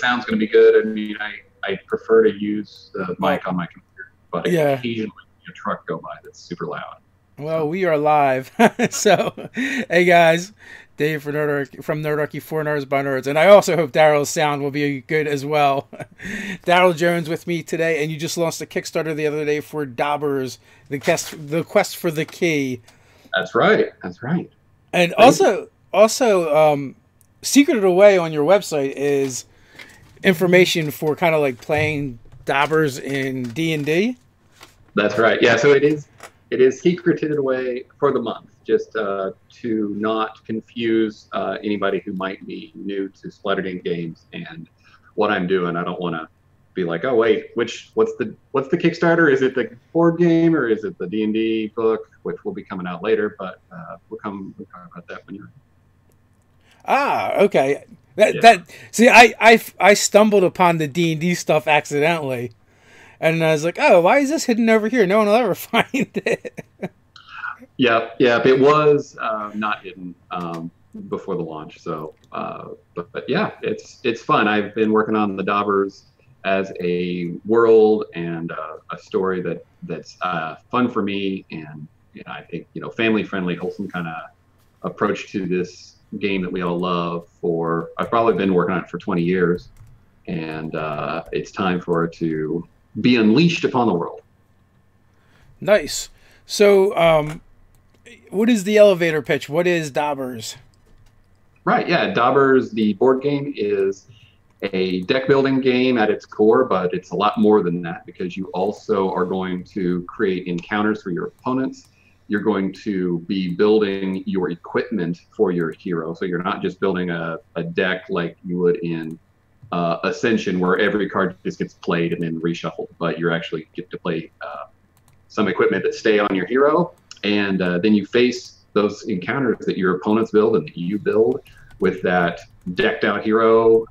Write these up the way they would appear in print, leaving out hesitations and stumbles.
sound's going to be good. I mean, I prefer to use the mic on my computer, but Yeah. occasionally a truck go by that's super loud. Well, So we are live. So, hey guys, Dave from Nerdarchy 4 Nerds by Nerds, and I also hope Daryl's sound will be good as well. Daryl Jones with me today, and you just launched a Kickstarter the other day for Dobbers, the quest for the key, that's right. That's right. and Thank you. also, secreted away on your website is information for kind of like playing Dobbers in D&D. That's right. Yeah. So it is secreted away for the month, just to not confuse anybody who might be new to Splattergang games and what I'm doing. I don't want to be like, oh wait, what's the Kickstarter? Is it the board game or is it the D&D book, which will be coming out later? But we'll talk about that when you're. Ah, okay. That Yeah. that see, I stumbled upon the D&D stuff accidentally, and I was like, oh, why is this hidden over here? No one will ever find it. Yeah, yeah, it was not hidden before the launch. So, but yeah, it's fun. I've been working on the Dobbers as a world and a story that's fun for me, and I think family friendly, wholesome kind of approach to this game that we all love. I've probably been working on it for 20 years, and it's time for it to be unleashed upon the world. Nice. So, what is the elevator pitch? What is Dobbers? Right, yeah. Dobbers, the board game, is a deck building game at its core, but it's a lot more than that because you also are going to create encounters for your opponents. You're going to be building your equipment for your hero. So you're not just building a deck like you would in Ascension, where every card just gets played and then reshuffled, but you actually get to play some equipment that stay on your hero. And then you face those encounters that your opponents build and that you build with that decked out hero.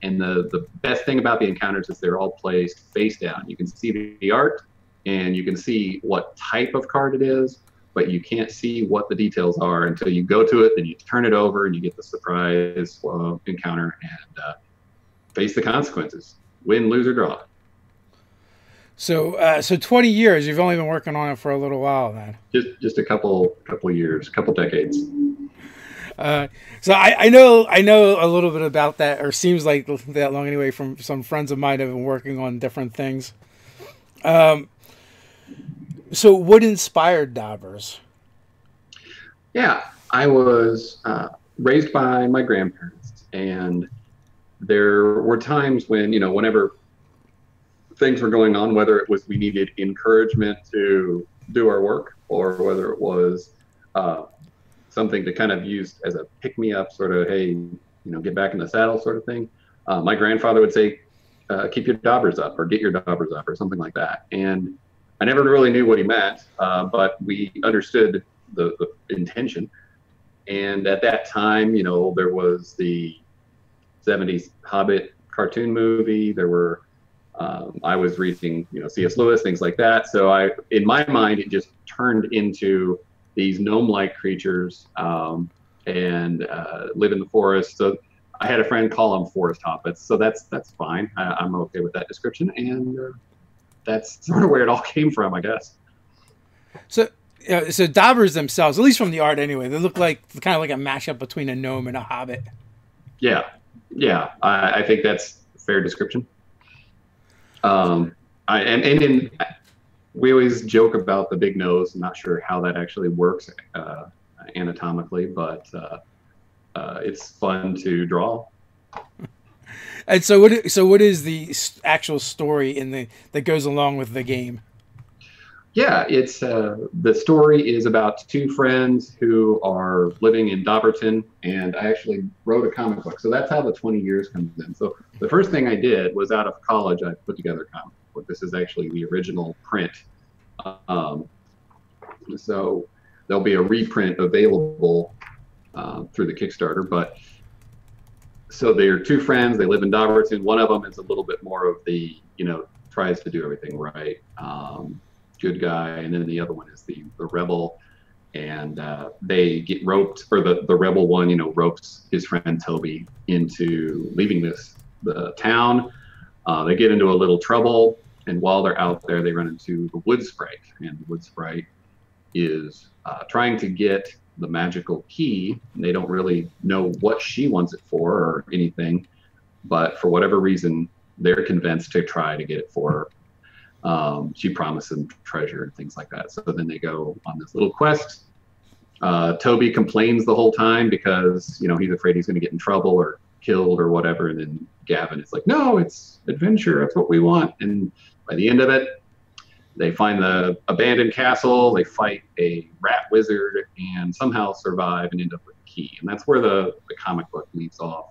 And the best thing about the encounters is they're all placed face down. You can see the art and you can see what type of card it is, but you can't see what the details are until you go to it, then you turn it over and you get the surprise encounter and face the consequences. Win, lose, or draw. So 20 years. You've only been working on it for a little while then. Just a couple years, couple decades. So I know a little bit about that, or seems like that long anyway, from some friends of mine who have been working on different things. So what inspired Dobbers? Yeah, I was raised by my grandparents, and there were times when, whenever things were going on, whether it was we needed encouragement to do our work or whether it was something to kind of use as a pick-me-up sort of, hey, get back in the saddle sort of thing. My grandfather would say, keep your Dobbers up or get your Dobbers up or something like that. And I never really knew what he meant, but we understood the intention. And at that time, there was the 70s Hobbit cartoon movie. There were, I was reading, C.S. Lewis, things like that. So in my mind, it just turned into these gnome-like creatures and live in the forest. So I had a friend call them forest hobbits. So that's fine. I'm okay with that description. And that's sort of where it all came from, I guess. So Dobbers themselves, at least from the art anyway, they look like kind of like a mashup between a gnome and a hobbit. Yeah, I think that's a fair description. We always joke about the big nose. I'm not sure how that actually works anatomically, but it's fun to draw. And so what is the actual story that goes along with the game? Yeah, it's the story is about two friends who are living in Dobberton, and I actually wrote a comic book. So that's how the 20 years comes in. So the first thing I did was out of college, I put together a comic book. This is actually the original print. So there'll be a reprint available through the Kickstarter. But so they're two friends. They live in Dobberton. One of them is a little bit more of the, tries to do everything right. Good guy, and then the other one is the rebel, and they get roped, or the rebel one ropes his friend Toby into leaving this the town. They get into a little trouble, and while they're out there, they run into the Wood Sprite, and the Wood Sprite is trying to get the magical key. They don't really know what she wants it for or anything, but for whatever reason, they're convinced to try to get it for her. She promised them treasure and things like that. So then they go on this little quest. Toby complains the whole time because, you know, he's afraid he's going to get in trouble or killed or whatever. And then Gavin is like, no, it's adventure. That's what we want. And by the end of it, they find the abandoned castle. They fight a rat wizard and somehow survive and end up with the key. And that's where the comic book leaves off.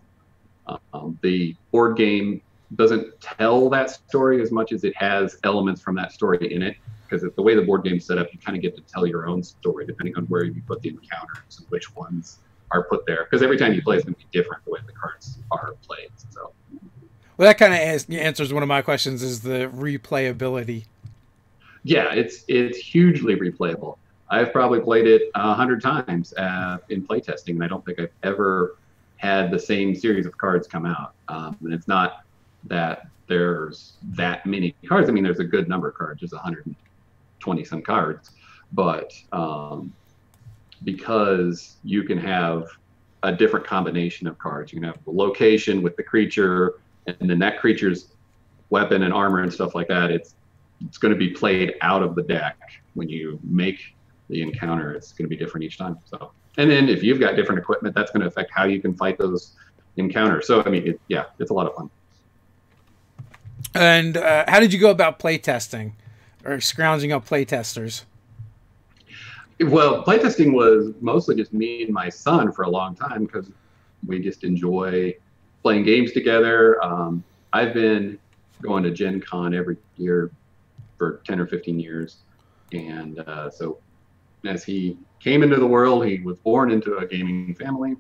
The board game doesn't tell that story as much as it has elements from that story in it, because the way the board game's set up, you kind of get to tell your own story depending on where you put the encounters and which ones are put there. Because every time you play, it's going to be different the way the cards are played. So, well, that kind of answers one of my questions: is the replayability. Yeah, it's hugely replayable. I've probably played it 100 times in playtesting, and I don't think I've ever had the same series of cards come out. And it's not that there's that many cards. I mean, there's a good number of cards, there's 120 some cards, but because you can have a different combination of cards, you can have the location with the creature, and then that creature's weapon and armor and stuff like that. It's going to be played out of the deck when you make the encounter. It's going to be different each time. So, and then if you've got different equipment, that's going to affect how you can fight those encounters. So, I mean, it's a lot of fun. And how did you go about playtesting or scrounging up playtesters? Well, playtesting was mostly just me and my son for a long time because we just enjoy playing games together. I've been going to Gen Con every year for 10 or 15 years. And so as he came into the world, he was born into a gaming family.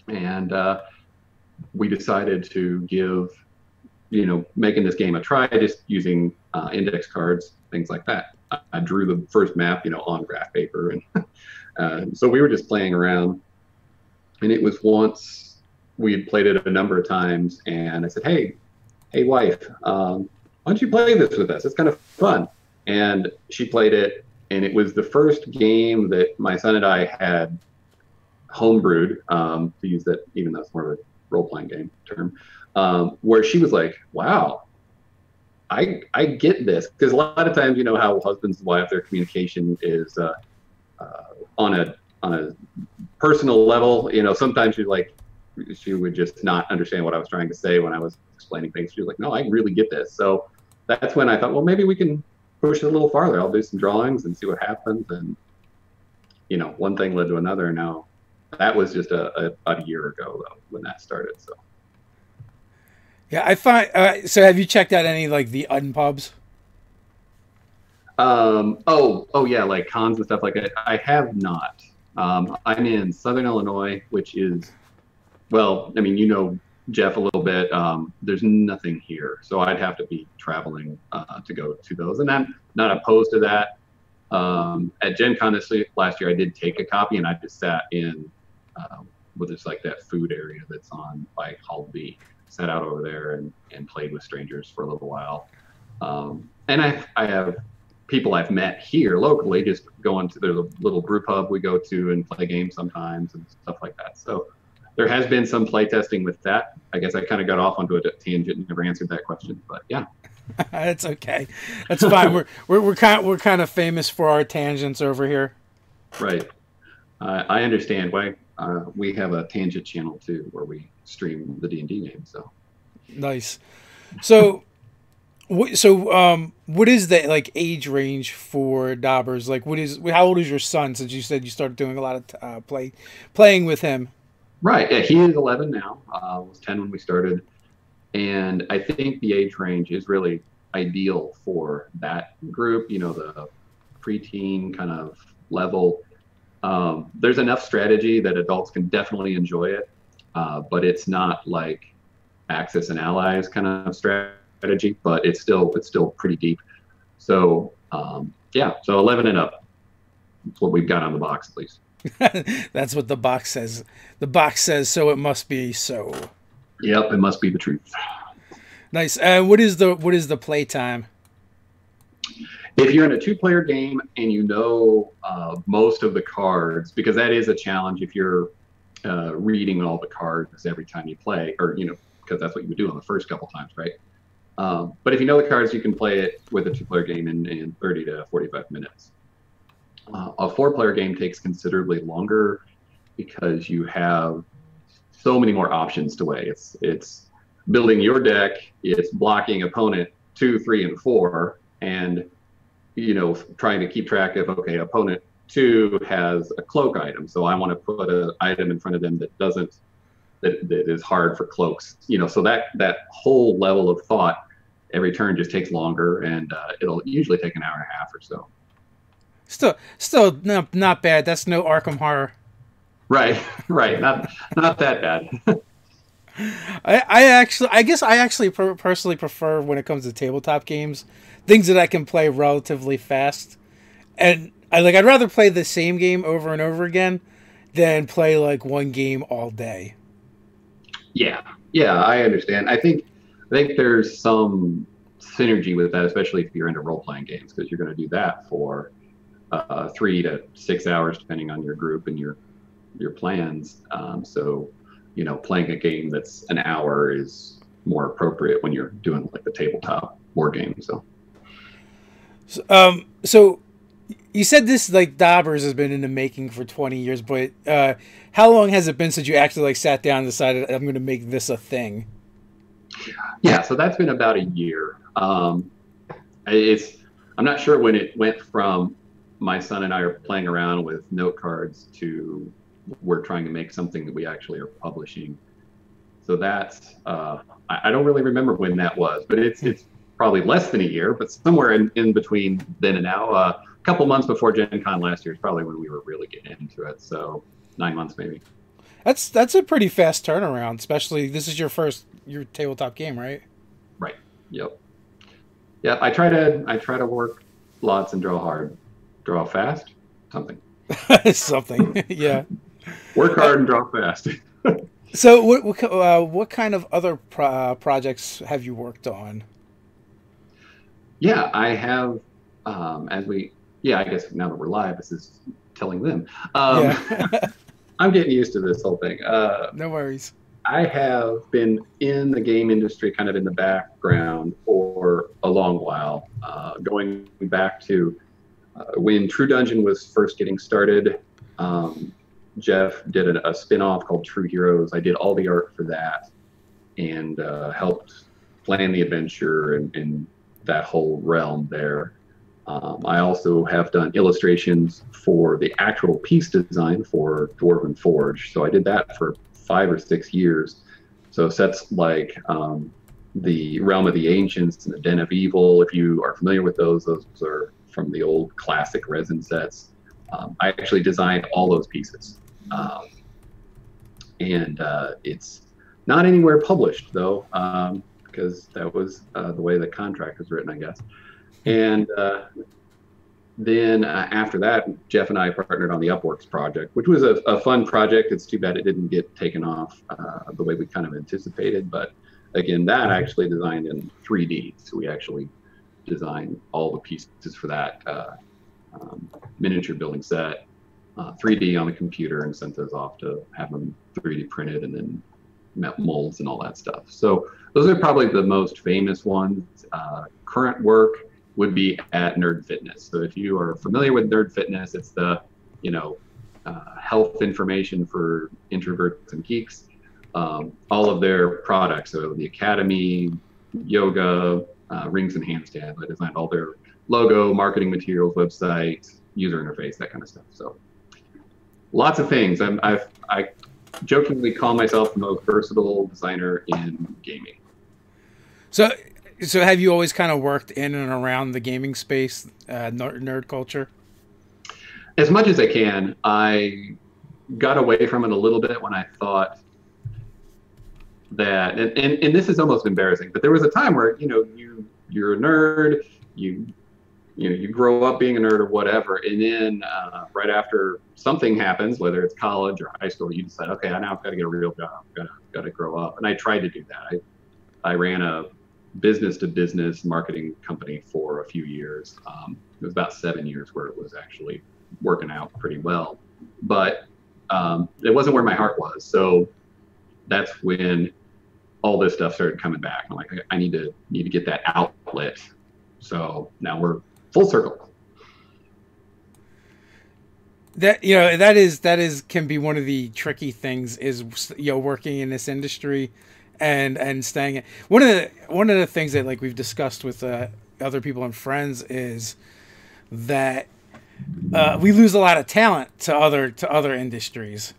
And we decided to give, making this game a try, just using index cards, things like that. I drew the first map, on graph paper. And so we were just playing around. And it was once we had played it a number of times. And I said, hey, wife, why don't you play this with us? It's kind of fun. And she played it. And it was the first game that my son and I had homebrewed, to use that, even though it's more of a role-playing game term, where she was like, wow, I get this. Because a lot of times, how husbands and wives, their communication is on a personal level. Sometimes she would just not understand what I was trying to say when I was explaining things. She was like, no, I really get this. So that's when I thought, well, maybe we can push it a little farther. I'll do some drawings and see what happens. And, one thing led to another. Now, that was just about a year ago, though, when that started. So. Yeah, I find. So, have you checked out any the unpubs? Oh yeah, like cons and stuff like that. I have not. I'm in Southern Illinois, which is, well, I mean, Jeff a little bit. There's nothing here, so I'd have to be traveling to go to those, and I'm not opposed to that. At Gen Con last year, I did take a copy, and I just sat in with just like that food area that's on by Hall B. Sat out over there and played with strangers for a little while. And I have people I've met here locally, just going to, there's a little brew pub we go to and play games sometimes and stuff like that. So there has been some play testing with that. I guess I kind of got off onto a tangent and never answered that question, but yeah. That's okay. That's fine. we're kind of famous for our tangents over here. Right. I understand why. We have a tangent channel too, where we stream the D&D game. So nice. So what is the age range for Dobbers? How old is your son? Since you said you started doing a lot of playing with him. Right. Yeah, he is 11 now. Was 10 when we started, and I think the age range is really ideal for that group. The preteen kind of level. There's enough strategy that adults can definitely enjoy it, but it's not like Axis and Allies kind of strategy, but it's still pretty deep. So so 11 and up. That's what we've got on the box, at least. That's what the box says. The box says, so it must be so. Yep, it must be the truth. Nice. What is the play time? If you're in a two-player game and you know most of the cards, because that is a challenge if you're reading all the cards every time you play, or because that's what you would do on the first couple times, right? But if you know the cards, you can play it with a two-player game in 30 to 45 minutes. A four-player game takes considerably longer because you have so many more options to weigh. It's building your deck, it's blocking opponent 2, 3, and 4, and trying to keep track of, okay, opponent 2 has a cloak item, so I want to put an item in front of them that is hard for cloaks. So that whole level of thought every turn just takes longer, and it'll usually take an hour and a half or so. Still, no, not bad. That's no Arkham Horror. Right, right. Not that bad. I guess I actually personally prefer, when it comes to tabletop games, things that I can play relatively fast, and I'd rather play the same game over and over again than play like one game all day. Yeah, I understand. I think there's some synergy with that, especially if you're into role-playing games, because you're going to do that for 3 to 6 hours, depending on your group and your plans. So, playing a game that's an hour is more appropriate when you're doing like the tabletop board game. So you said this, like, Dobbers has been in the making for 20 years, but how long has it been since you actually like sat down and decided, I'm going to make this a thing? Yeah, so that's been about a year. I'm not sure when it went from my son and I are playing around with note cards to we're trying to make something that we actually are publishing. So that's I don't really remember when that was, but it's probably less than a year, but somewhere in between then and now. A couple months before Gen Con last year is probably when we were really getting into it. So 9 months maybe. That's a pretty fast turnaround, especially this is your tabletop game, right? Right. Yep. Yeah, I try to work lots and draw hard. Draw fast? Something. Something. Yeah. Work hard and draw fast. So what kind of other projects have you worked on? Yeah, I have I guess now that we're live, this is telling them. Yeah. I'm getting used to this whole thing. No worries. I have been in the game industry kind of in the background for a long while, going back to when True Dungeon was first getting started. Jeff did a spin-off called True Heroes. I did all the art for that and helped plan the adventure and that whole realm there. I also have done illustrations for the actual piece design for Dwarven Forge. So I did that for 5 or 6 years. So sets like the Realm of the Ancients and the Den of Evil, if you are familiar with those are from the old classic resin sets. I actually designed all those pieces. And it's not anywhere published, though, because that was the way the contract was written, I guess. And then after that, Jeff and I partnered on the Upworks project, which was a fun project. It's too bad it didn't get taken off the way we kind of anticipated. But again, that actually designed in 3D. So we actually designed all the pieces for that miniature building set, 3D on the computer, and sent those off to have them 3D printed and then molds and all that stuff. So those are probably the most famous ones. Current work would be at Nerd Fitness. So if you are familiar with Nerd Fitness, it's the health information for introverts and geeks. All of their products, so the Academy, yoga, rings and handstands. I designed all their logo, marketing materials, website, user interface, that kind of stuff. So lots of things. I jokingly call myself the most versatile designer in gaming. So have you always kind of worked in and around the gaming space, nerd culture? As much as I can. I got away from it a little bit when I thought that, and this is almost embarrassing, but there was a time where, you're a nerd, you you grow up being a nerd or whatever, and then right after something happens, whether it's college or high school, you decide, okay, now I've got to get a real job, got to grow up. And I tried to do that. I ran a business to business marketing company for a few years. It was about 7 years where it was actually working out pretty well, but it wasn't where my heart was. So that's when all this stuff started coming back. I'm like, I need to get that outlet. So now we're full circle. That that can be one of the tricky things is working in this industry and staying. One of the things that like we've discussed with other people and friends is that we lose a lot of talent to other industries,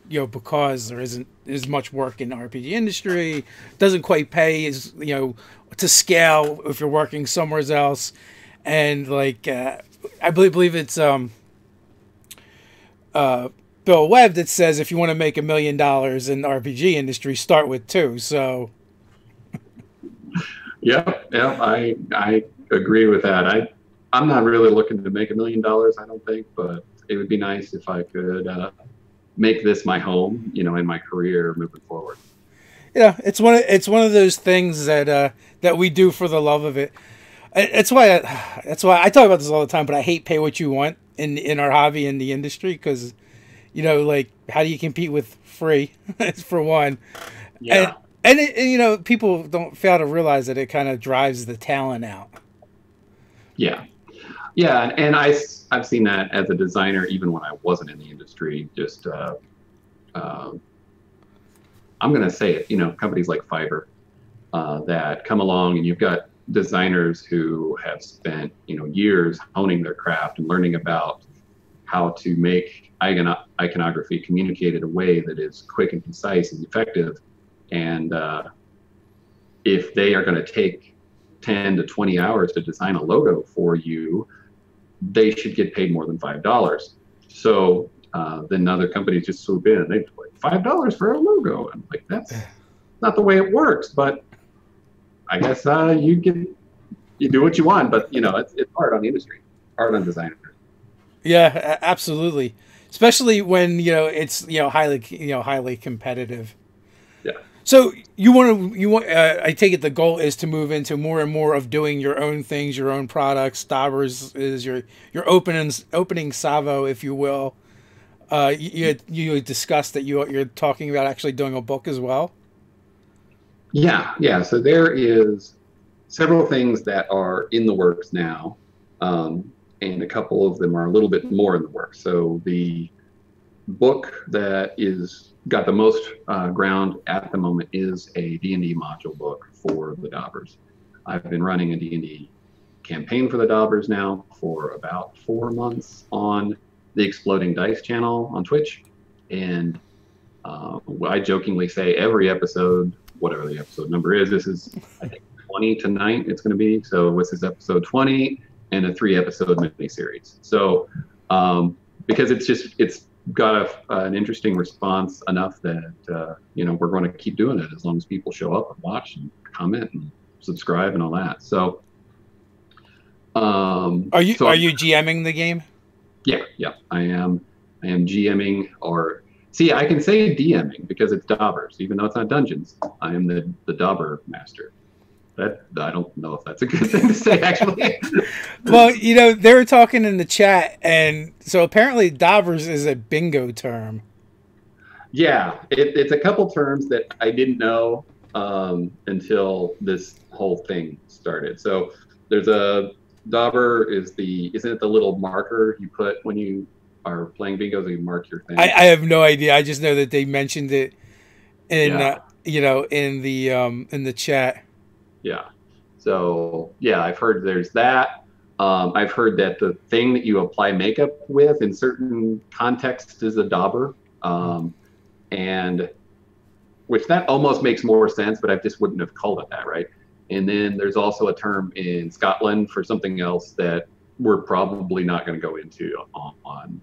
because there isn't as much work in the RPG industry. Doesn't quite pay as to scale if you're working somewhere else. And like I believe it's Bill Webb that says if you want to make $1 million in the RPG industry, start with 2. So yeah, I agree with that. I'm not really looking to make $1 million, I don't think, but it would be nice if I could make this my home, in my career moving forward. Yeah, it's one of those things that we do for the love of it. That's why I talk about this all the time. But I hate pay what you want in our hobby in the industry because, like how do you compete with free? For one, yeah, and people don't fail to realize that it kind of drives the talent out. Yeah. Yeah, and I've seen that as a designer, even when I wasn't in the industry. Just I'm going to say it. Companies like Fiverr that come along, and you've got designers who have spent years honing their craft and learning about how to make iconography communicate in a way that is quick and concise and effective. And if they are going to take 10 to 20 hours to design a logo for you, they should get paid more than $5. So then other companies just swoop in and they like $5 for a logo. And like, that's not the way it works, but I guess you do what you want, but it's hard on the industry, hard on designers. Yeah, absolutely. Especially when, it's, highly competitive. Yeah. So I take it the goal is to move into more and more of doing your own things, your own products. Dobbers is your opening salvo, if you will. You discussed that you're talking about actually doing a book as well. Yeah. So there is several things that are in the works now, and a couple of them are a little bit more in the works. So the book that got the most ground at the moment is a D&D module book for the Dobbers. I've been running a D&D campaign for the Dobbers now for about 4 months on the Exploding Dice channel on Twitch. And I jokingly say every episode, whatever the episode number is, this is, I think, 20 tonight it's going to be. So this is episode 20 and a 3-episode mini-series. So because it's got an interesting response enough that we're going to keep doing it as long as people show up and watch and comment and subscribe and all that. So are you GMing the game? Yeah, I am GMing, or see, I can say DMing because it's Dobbers, even though it's not Dungeons. I am the Dobber master. That I don't know if that's a good thing to say, actually. Well, they were talking in the chat, and so apparently Dobbers is a bingo term. Yeah, it's a couple terms that I didn't know until this whole thing started. So there's a Dobber isn't it the little marker you put when you are playing bingo, so you mark your thing? I have no idea. I just know that they mentioned it in in the chat. Yeah. So yeah, I've heard there's that. I've heard that the thing that you apply makeup with in certain contexts is a dauber, and which that almost makes more sense, but I just wouldn't have called it that, right? And then there's also a term in Scotland for something else that we're probably not going to go into on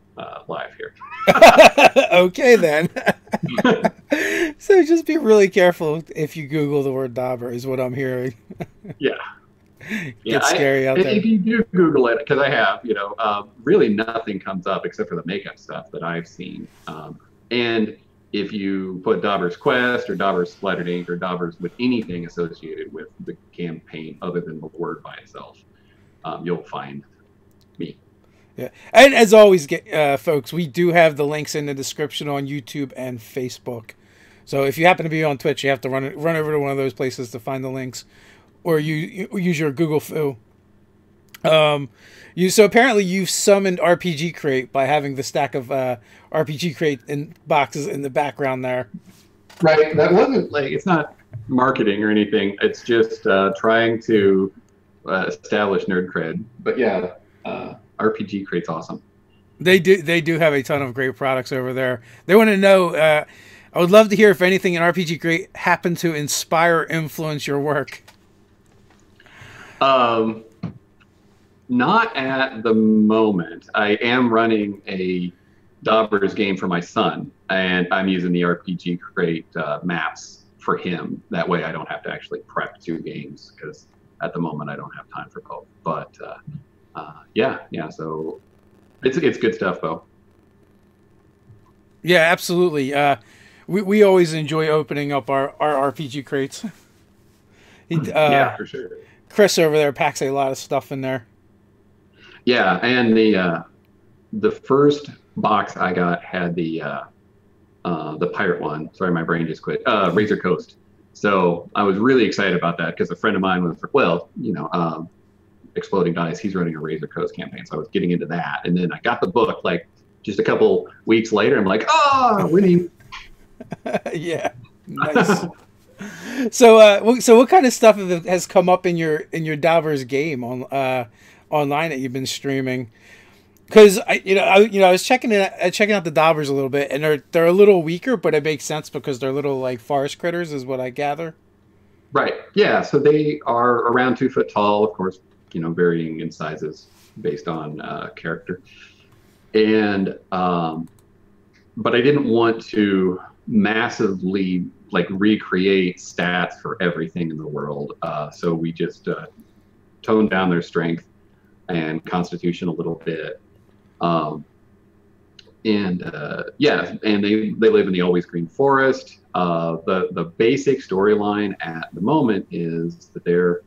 live here. Okay, then. So just be really careful if you Google the word dauber, is what I'm hearing. Yeah. Yeah, Gets scary out there. if you do Google it, because I have, really nothing comes up except for the makeup stuff that I've seen. And if you put Dobbers Quest or Dobbers Splattered Ink or Dobbers with anything associated with the campaign other than the word by itself, you'll find me. Yeah, and as always, folks, we do have the links in the description on YouTube and Facebook. So if you happen to be on Twitch, you have to run over to one of those places to find the links, or you use your Google Foo. So apparently you've summoned RPG Crate by having the stack of RPG Crate in boxes in the background there. Right. That wasn't it's not marketing or anything. It's just trying to establish nerd cred. But yeah, RPG Crate's awesome. They do have a ton of great products over there. They want to know. I would love to hear if anything in RPG Crate happened to inspire or influence your work. Not at the moment. I am running a Dobbers game for my son, and I'm using the RPG Crate maps for him. That way I don't have to actually prep 2 games, because at the moment I don't have time for both. But yeah, so it's good stuff, though. Yeah, absolutely. We always enjoy opening up our RPG Crates. Yeah, for sure. Chris over there packs a lot of stuff in there. Yeah, and the first box I got had the pirate one. Sorry, my brain just quit. Razor Coast. So I was really excited about that because a friend of mine was Exploding Dice. He's running a Razor Coast campaign, so I was getting into that. And then I got the book just a couple weeks later. I'm like, winning. Yeah, nice. So what kind of stuff has come up in your Dobbers game online that you've been streaming? Because I was checking out the Dobbers a little bit, and they're a little weaker, but it makes sense because they're little forest critters, is what I gather. Right. Yeah. So they are around 2 foot tall, of course, varying in sizes based on character, and but I didn't want to massively recreate stats for everything in the world. So we just toned down their strength and constitution a little bit. And they live in the always green forest. The basic storyline at the moment is that they're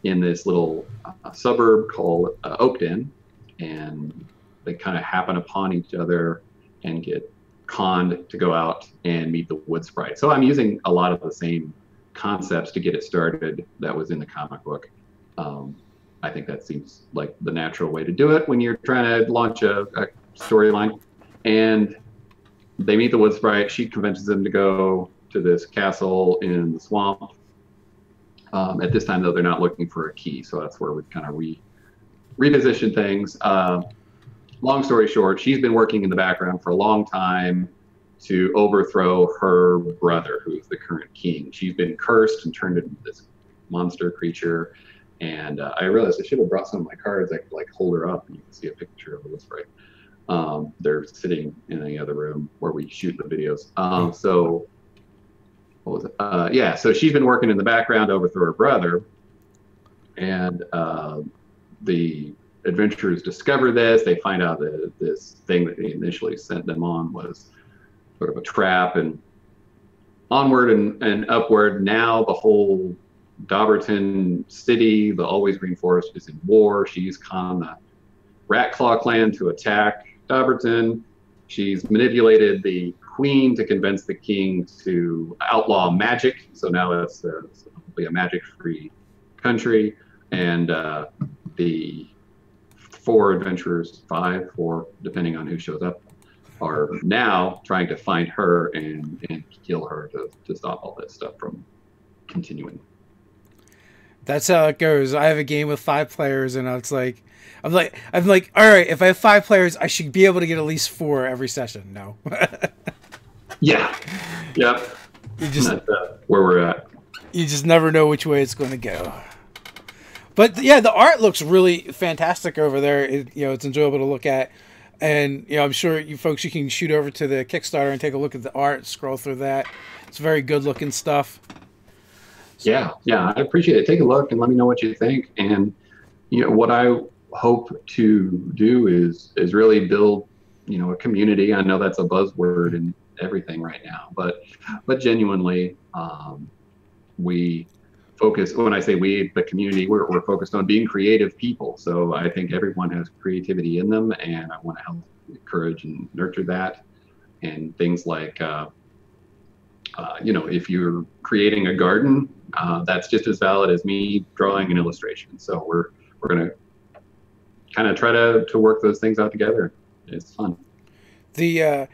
in this little suburb called Oakden, and they kind of happen upon each other and get conned to go out and meet the Wood Sprite. So I'm using a lot of the same concepts to get it started that was in the comic book. I think that seems like the natural way to do it when you're trying to launch a storyline. And they meet the Wood Sprite. She convinces them to go to this castle in the swamp. At this time, though, they're not looking for a key, so that's where we kind of reposition things. Long story short, she's been working in the background for a long time to overthrow her brother, who's the current king. She's been cursed and turned into this monster creature. And I realized I should have brought some of my cards. I could hold her up and you can see a picture of the Wood Sprite. They're sitting in the other room where we shoot the videos. So what was it? So she's been working in the background to overthrow her brother. And the adventurers discover this. They find out that this thing that they initially sent them on was sort of a trap, and onward and upward. Now the whole Dobberton city, the always green forest, is in war. She's conned the Rat Claw clan to attack Dobberton. She's manipulated the queen to convince the king to outlaw magic. So now it's a magic-free country. And the 4 adventurers, 4, depending on who shows up, are now trying to find her and kill her to stop all this stuff from continuing. That's how it goes. I have a game with 5 players, and I'm like, all right, if I have 5 players, I should be able to get at least 4 every session. No. Yeah. Yep. That's where we're at. You just never know which way it's going to go. But yeah, the art looks really fantastic over there. It's enjoyable to look at, and I'm sure you folks, you can shoot over to the Kickstarter and take a look at the art, scroll through that. It's very good looking stuff. Yeah, yeah, I appreciate it. Take a look and let me know what you think. And what I hope to do is really build a community. I know that's a buzzword in everything right now, but genuinely, we focus. When I say we, the community, we're focused on being creative people. So I think everyone has creativity in them, and I want to help encourage and nurture that. And things like if you're creating a garden, that's just as valid as me drawing an illustration. So we're going to kind of try to work those things out together. It's fun. The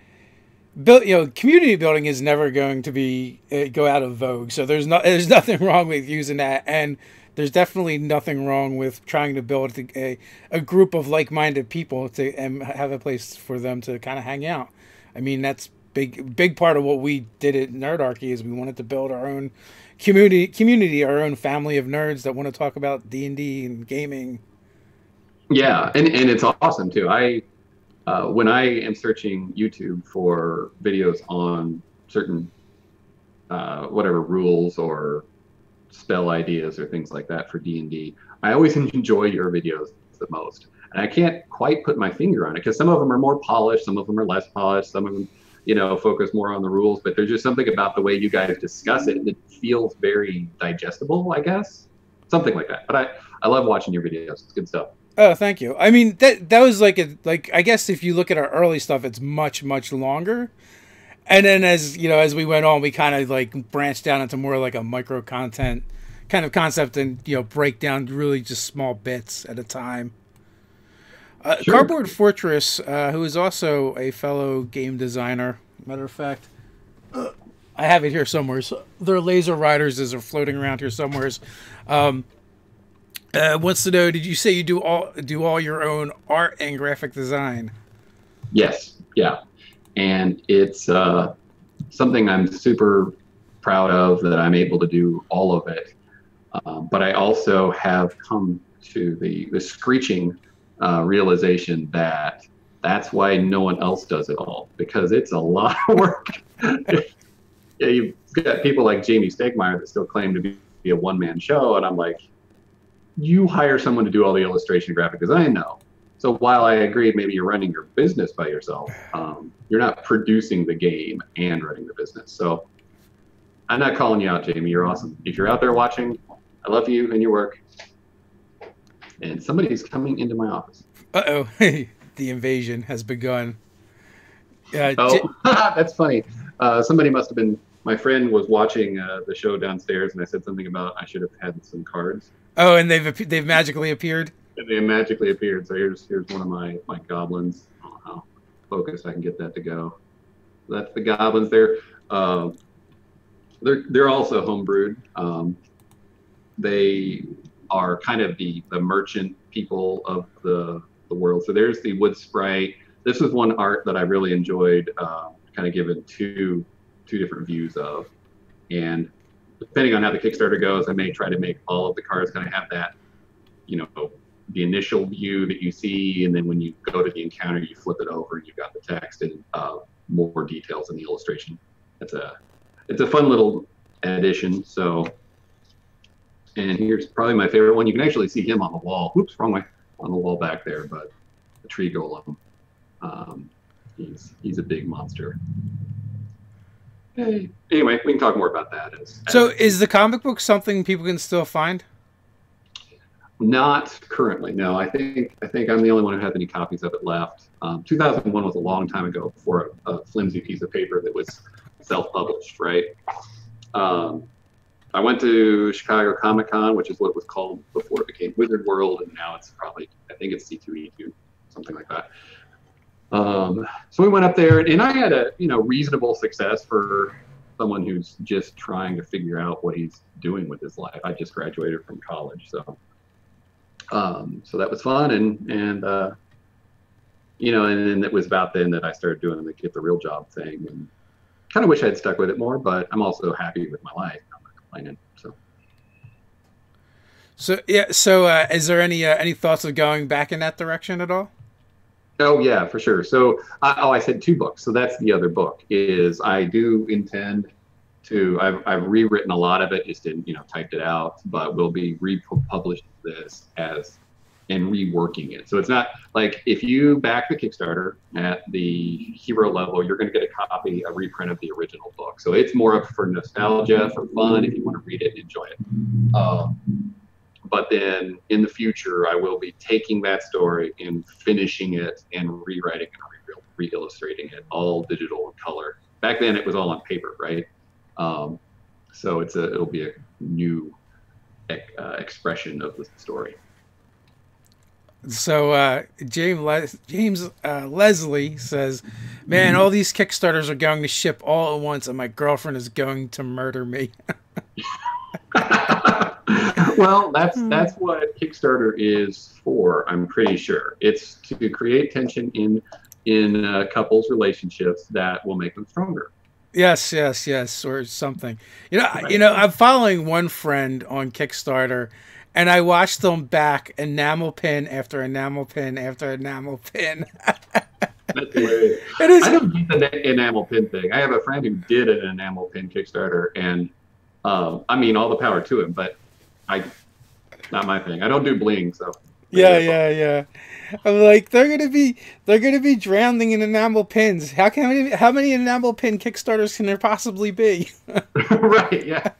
community building is never going to be go out of vogue. So there's nothing wrong with using that, and there's definitely nothing wrong with trying to build a group of like-minded people and have a place for them to kind of hang out. I mean, that's big part of what we did at Nerdarchy is we wanted to build our own community, our own family of nerds that want to talk about D&D and gaming. Yeah, and it's awesome too. When I am searching YouTube for videos on certain whatever rules or spell ideas or things like that for D&D, I always enjoy your videos the most. And I can't quite put my finger on it because some of them are more polished, some of them are less polished, some of them focus more on the rules, but there's just something about the way you guys discuss it that feels very digestible, I guess. Something like that. But I love watching your videos. It's good stuff. Oh, thank you. I mean, that was like I guess if you look at our early stuff, it's much longer. And then as we went on, we kind of like branched down into more like a micro content kind of concept and break down really just small bits at a time. Sure. Cardboard Fortress, who is also a fellow game designer. Matter of fact, I have it here somewhere. So their Laser Riders are floating around here somewhere. Wants to know, did you say you do all your own art and graphic design? Yes, yeah, and it's something I'm super proud of that I'm able to do all of it. But I also have come to the screeching realization that that's why no one else does it all, because it's a lot of work. Yeah, you've got people like Jamie Stegmaier that still claim to be a one-man show, and I'm like, you hire someone to do all the illustration and graphic design now. So while I agree maybe you're running your business by yourself, you're not producing the game and running the business. So I'm not calling you out, Jamie. You're awesome. If you're out there watching, I love you and your work. And somebody's coming into my office. Uh-oh. The invasion has begun. That's funny. Somebody must have been, my friend was watching the show downstairs, and I said something about I should have had some cards. Oh, and they've magically appeared? And they magically appeared. So here's one of my goblins. I don't know how focused I can get that to go. That's the goblins there. They're also homebrewed. They are kind of the merchant people of the world. So there's the Wood Sprite. This is one art that I really enjoyed, kind of given two different views of. And depending on how the Kickstarter goes, I may try to make all of the cards kind of have that, the initial view that you see, and then when you go to the encounter, you flip it over and you've got the text and more details in the illustration. It's a fun little addition. So, and here's probably my favorite one. You can actually see him on the wall. Whoops, wrong way. On the wall back there, but the tree golem. He's a big monster. Hey. Anyway, we can talk more about that. So is the comic book something people can still find? Not currently, no. I think I'm the only one who has any copies of it left. 2001 was a long time ago, before a flimsy piece of paper that was self-published, right? I went to Chicago Comic-Con, which is what it was called before it became Wizard World, and now it's probably, I think it's C2E2, something like that. So we went up there, and I had a reasonable success for someone who's just trying to figure out what he's doing with his life. I just graduated from college, so that was fun, and then it was about then that I started doing the get the real job thing, and kind of wish I'd stuck with it more, but I'm also happy with my life. I'm not complaining. So yeah. So is there any thoughts of going back in that direction at all? Oh yeah, for sure. So I said 2 books. So that's the other book. Is I do intend to I've rewritten a lot of it, just didn't typed it out, but we'll be republishing this as and reworking it. So it's not like if you back the Kickstarter at the hero level, you're going to get a copy, a reprint of the original book. So it's more of for nostalgia, for fun, if you want to read it and enjoy it. But then in the future, I will be taking that story and finishing it and rewriting and re-illustrating it, all digital and color. Back then, it was all on paper, right? So it'll be a new expression of the story. So James Leslie says, "Man, all these Kickstarters are going to ship all at once, and my girlfriend is going to murder me." Well, that's what Kickstarter is for. I'm pretty sure it's to create tension in couples' relationships that will make them stronger. Yes, or something. I'm following one friend on Kickstarter, and I watched them back enamel pin after enamel pin after enamel pin. That's hilarious. It is. I don't get the enamel pin thing. I have a friend who did an enamel pin Kickstarter, and I mean, all the power to him, but not my thing. I don't do bling, so. Yeah. I'm like, they're gonna be drowning in enamel pins. How many enamel pin Kickstarters can there possibly be? Right. Yeah.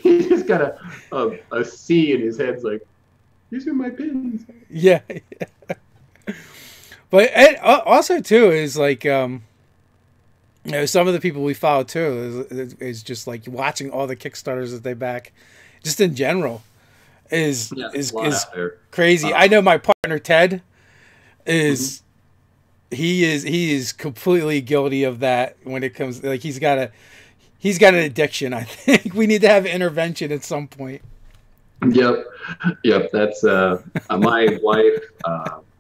He just got a C in his head. Like, these are my pins. Yeah. But also too is like some of the people we follow too is just like watching all the Kickstarters that they back, just in general, is crazy. I know my partner Ted is he is completely guilty of that when it comes, like, he's got an addiction. I think we need to have intervention at some point. Yep. That's my wife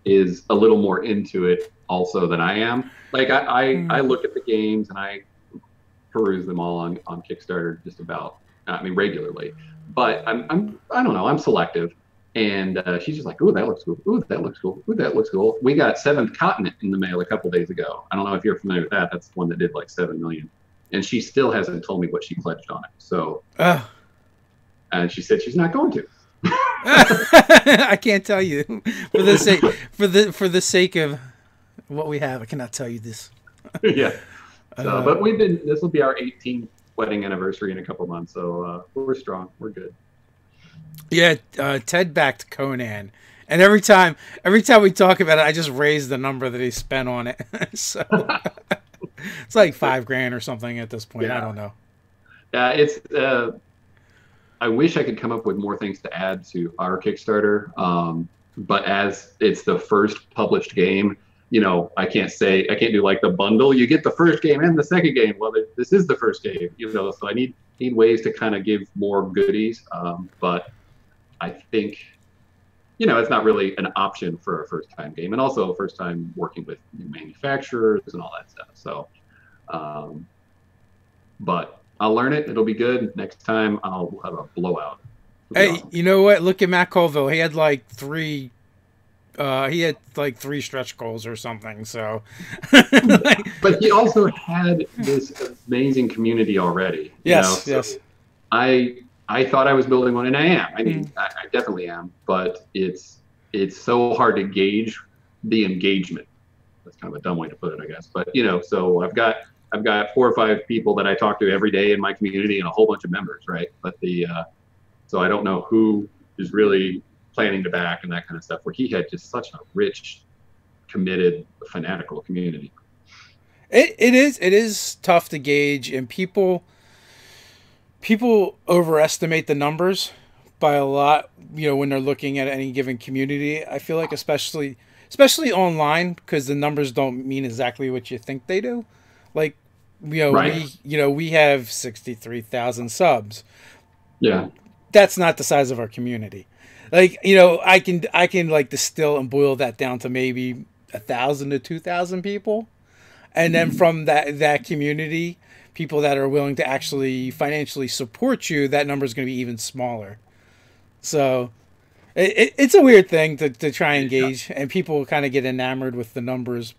is a little more into it also than I am. Like I look at the games and I peruse them all on Kickstarter just about, regularly. But I don't know, I'm selective. And she's just like, ooh, that looks cool. Ooh, that looks cool. Ooh, that looks cool. We got Seventh Continent in the mail a couple days ago. I don't know if you're familiar with that. That's the one that did like 7 million. And she still hasn't told me what she pledged on it. So, and she said she's not going to. I can't tell you for the sake of what we have. I cannot tell you this. Yeah. So, but this will be our 18th wedding anniversary in a couple months. So we're strong. We're good. Yeah. Ted backed Conan, and every time we talk about it, I just raise the number that he spent on it. So it's like $5,000 or something at this point. Yeah. I don't know. Yeah, it's. I wish I could come up with more things to add to our Kickstarter, but as it's the first published game, I can't do like the bundle. You get the first game and the second game. Well, this is the first game, so I need ways to kind of give more goodies. But I think, it's not really an option for a first-time game, and also a first time working with new manufacturers and all that stuff. So, but I'll learn it. It'll be good. Next time I'll have a blowout. Hey, awesome. You know what? Look at Matt Colville. He had like three stretch goals or something. So, but he also had this amazing community already. Yes, So yes. I thought I was building one, and I am. I mean, I definitely am. But it's so hard to gauge the engagement. That's kind of a dumb way to put it, I guess. But so I've got 4 or 5 people that I talk to every day in my community and a whole bunch of members, right? But so I don't know who is really planning to back and that kind of stuff, where he had just such a rich, committed, fanatical community. It is tough to gauge, and people overestimate the numbers by a lot, when they're looking at any given community. I feel like especially online, because the numbers don't mean exactly what you think they do. Like, right. we have 63,000 subs. Yeah. That's not the size of our community. Like, I can like distill and boil that down to maybe 1,000 to 2,000 people. And then from that community, people that are willing to actually financially support you, that number is going to be even smaller. So it's a weird thing to try and gauge, and people kind of get enamored with the numbers.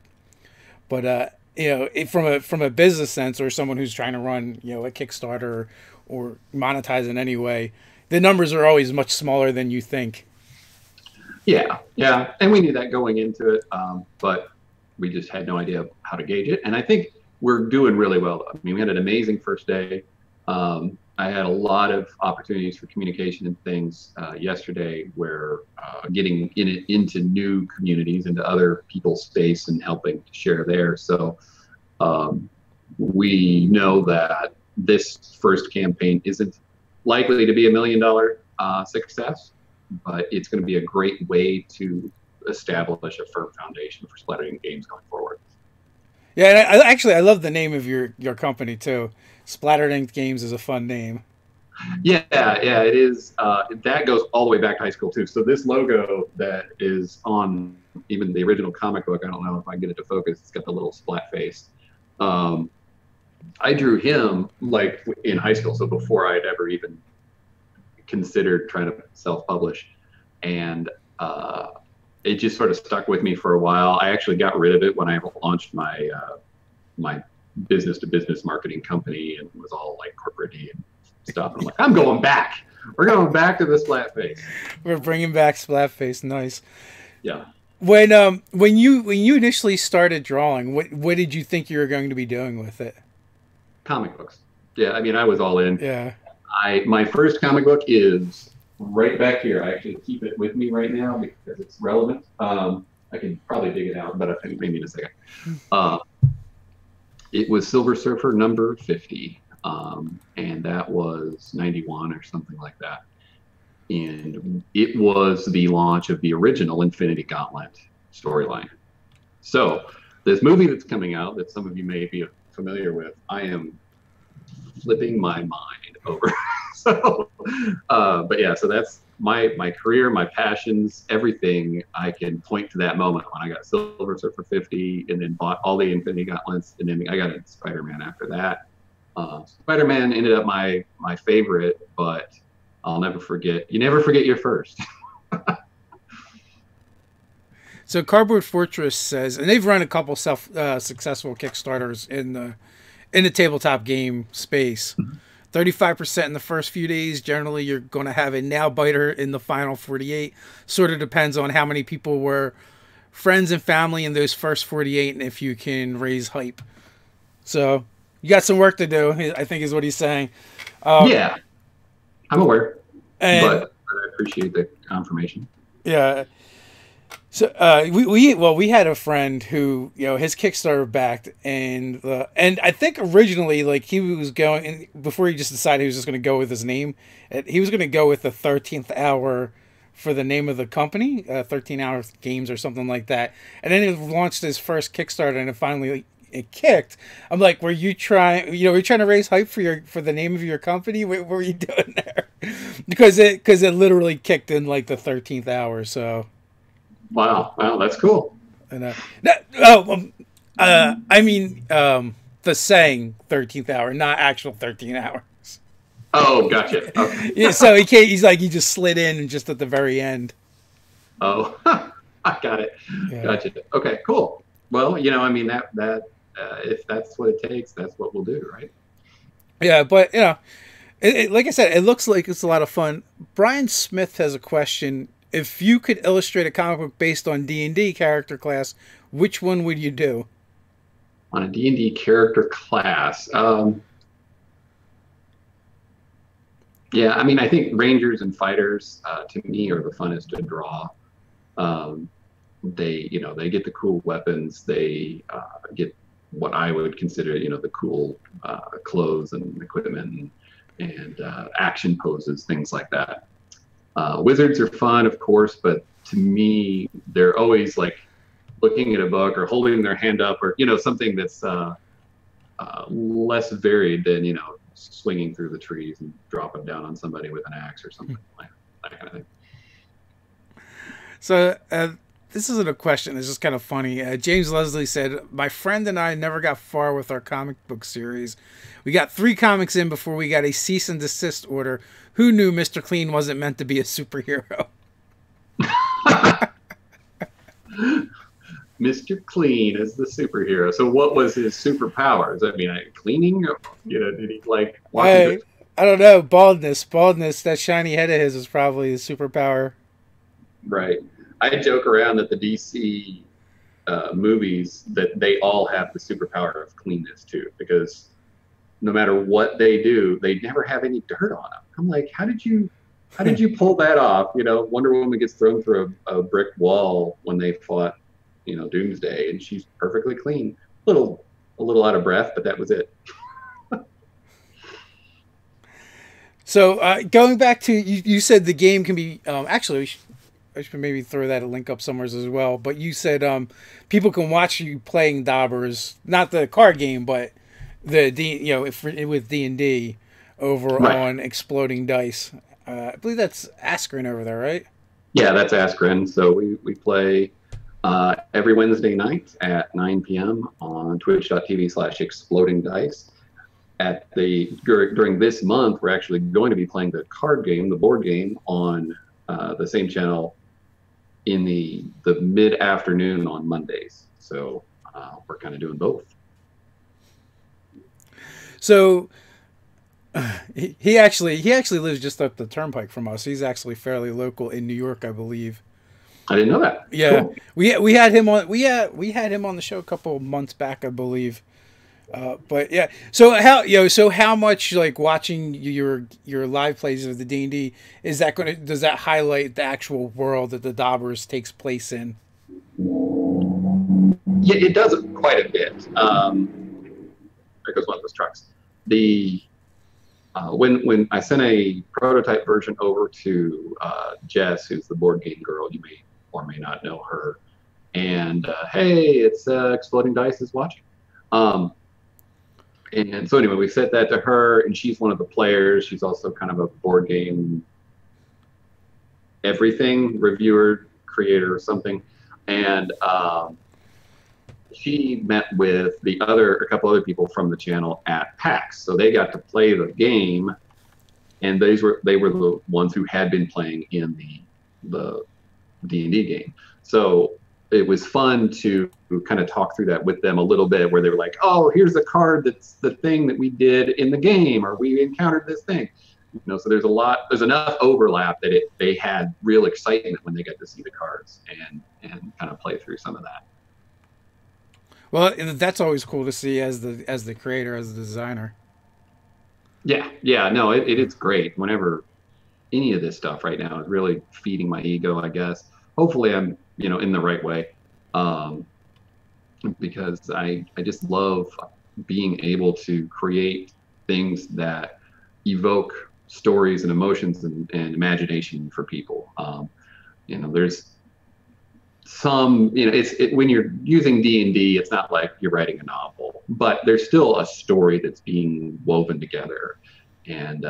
But from a business sense, or someone who's trying to run, a Kickstarter or monetize in any way, the numbers are always much smaller than you think. Yeah, and we knew that going into it, but we just had no idea how to gauge it. And I think we're doing really well. I mean, we had an amazing first day. I had a lot of opportunities for communication and things yesterday, where getting into new communities, into other people's space, and helping to share there. So we know that this first campaign isn't likely to be $1 million success, but it's going to be a great way to establish a firm foundation for Splatterting Games going forward. Yeah, and I love the name of your company too. Splatterting Games is a fun name. Yeah, it is. That goes all the way back to high school too. So this logo that is on even the original comic book, I don't know if I can get it to focus. It's got the little splat face. I drew him like in high school, so before I'd ever even considered trying to self-publish, and it just sort of stuck with me for a while. I actually got rid of it when I launched my my business-to-business marketing company, and was all like corporate-y and stuff. And I'm like, I'm going back. We're going back to the splat face. We're bringing back splat face. Nice. Yeah. When you initially started drawing, what did you think you were going to be doing with it? Comic books. Yeah, I mean, I was all in. Yeah. My first comic book is right back here. I actually keep it with me right now because it's relevant. I can probably dig it out, but I think maybe in a second. It was Silver Surfer number 50, and that was 91 or something like that. And it was the launch of the original Infinity Gauntlet storyline. So this movie that's coming out, that some of you may be familiar with, I am flipping my mind over. But yeah, so that's my career, my passions, everything. I can point to that moment when I got Silver Surfer 50, and then bought all the Infinity Gauntlets, and then I got into Spider-Man after that. Spider-Man ended up my favorite, but I'll never forget. You never forget your first. So Cardboard Fortress says, and they've run a couple successful Kickstarters in the tabletop game space. 35% in the first few days. Generally, you're going to have a nail biter in the final 48. Sort of depends on how many people were friends and family in those first 48, and if you can raise hype. So you got some work to do, I think is what he's saying. Yeah, I'm aware, but I appreciate the confirmation. Yeah. So we had a friend who, his Kickstarter backed, and I think originally, like, he was going, before he just decided he was just going to go with his name, he was going to go with the 13th Hour for the name of the company, 13 Hour Games or something like that. And then he launched his first Kickstarter, and it kicked. I'm like, were you trying to raise hype for the name of your company? What were you doing there? because it literally kicked in like the 13th hour. So. Wow, that's cool. And I mean, the saying 13th hour, not actual 13 hours. Oh, gotcha. Okay. Yeah, so he just slid in just at the very end. Oh, I got it. Yeah. Gotcha. Okay, cool. Well, I mean, that if that's what it takes, that's what we'll do, right? Yeah, but like I said, it looks like it's a lot of fun. Brian Smith has a question. If you could illustrate a comic book based on D&D character class, which one would you do? On a D&D character class? Yeah, I mean, I think Rangers and Fighters, to me, are the funnest to draw. They get the cool weapons. They get what I would consider, the cool clothes and equipment and action poses, things like that. Wizards are fun, of course, but to me, they're always like looking at a book or holding their hand up, or something that's less varied than swinging through the trees and dropping down on somebody with an axe or something like that kind of thing. So this isn't a question. It's just kind of funny. James Leslie said, "My friend and I never got far with our comic book series. We got 3 comics in before we got a cease and desist order. Who knew Mr. Clean wasn't meant to be a superhero?" Mr. Clean as the superhero. So what was his superpowers? I mean, cleaning? Did he like walk into? I don't know. Baldness. Baldness. That shiny head of his is probably his superpower. Right. I joke around that the DC movies that they all have the superpower of cleanness too, because no matter what they do, they never have any dirt on them. I'm like, how did you pull that off? Wonder Woman gets thrown through a brick wall when they fought, Doomsday, and she's perfectly clean. A little out of breath, but that was it. So going back to you said the game can be actually I should maybe throw that a link up somewhere as well. But you said people can watch you playing Dobbers, not the card game, but with D&D over Right. on Exploding Dice. I believe that's Askren over there, right? Yeah, that's Askren. So we play every Wednesday night at 9 p.m. on twitch.tv/Exploding Dice. During this month, we're actually going to be playing the card game, the board game, on the same channel in the mid-afternoon on Mondays. So we're kind of doing both. So he actually lives just up the turnpike from us. He's actually fairly local in New York, I believe. I didn't know that. Yeah, Cool. we had him on the show a couple of months back, I believe. But yeah, so how much like watching your live plays of the D&D does that highlight the actual world that the Dobbers takes place in? Yeah, it does quite a bit. There goes one of those trucks. When I sent a prototype version over to Jess, who's the board game girl, you may or may not know her, and hey, it's Exploding Dice is watching. And so anyway, we sent that to her, and she's one of the players. She's also kind of a board game everything reviewer, creator, or something. And she met with a couple other people from the channel at PAX, so they got to play the game, and they were the ones who had been playing in the D&D game. So it was fun to kind of talk through that with them a little bit, where they were like, oh, here's a card that's the thing that we did in the game, or we encountered this thing. So there's enough overlap that they had real excitement when they got to see the cards and kind of play through some of that. Well, that's always cool to see as the creator, as the designer. Yeah, no, it's great. Whenever any of this stuff right now is really feeding my ego, I guess. Hopefully I'm, in the right way. Because I just love being able to create things that evoke stories and emotions and imagination for people. There's some, when you're using D&D, it's not like you're writing a novel, but there's still a story that's being woven together. And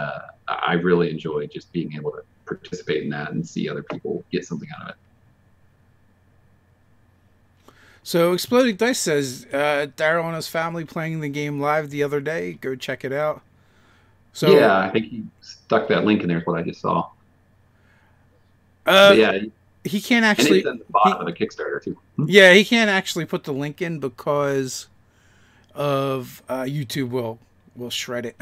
I really enjoy just being able to participate in that and see other people get something out of it. So Exploding Dice says Daryl and his family playing the game live the other day. Go check it out. So yeah, I think he stuck that link in there. Is what I just saw. Yeah, he can't actually. And it's in the bottom of the Kickstarter too. Yeah, he can't actually put the link in because of YouTube will shred it.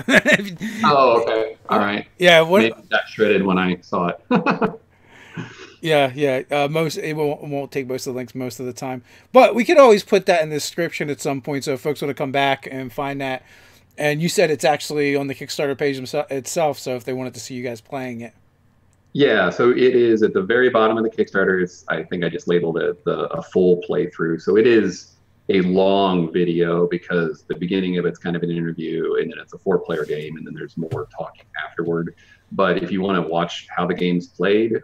Oh, okay, all right. Yeah, maybe it got shredded when I saw it. Yeah. It won't take most of the links most of the time, but we could always put that in the description at some point, so if folks want to come back and find that. And you said it's actually on the Kickstarter page itself, so if they wanted to see you guys playing it. Yeah, so it is at the very bottom of the Kickstarter. I think I just labeled it a full playthrough. So it is a long video because the beginning of it's kind of an interview, and then it's a 4-player game, and then there's more talking afterward. But if you want to watch how the game's played,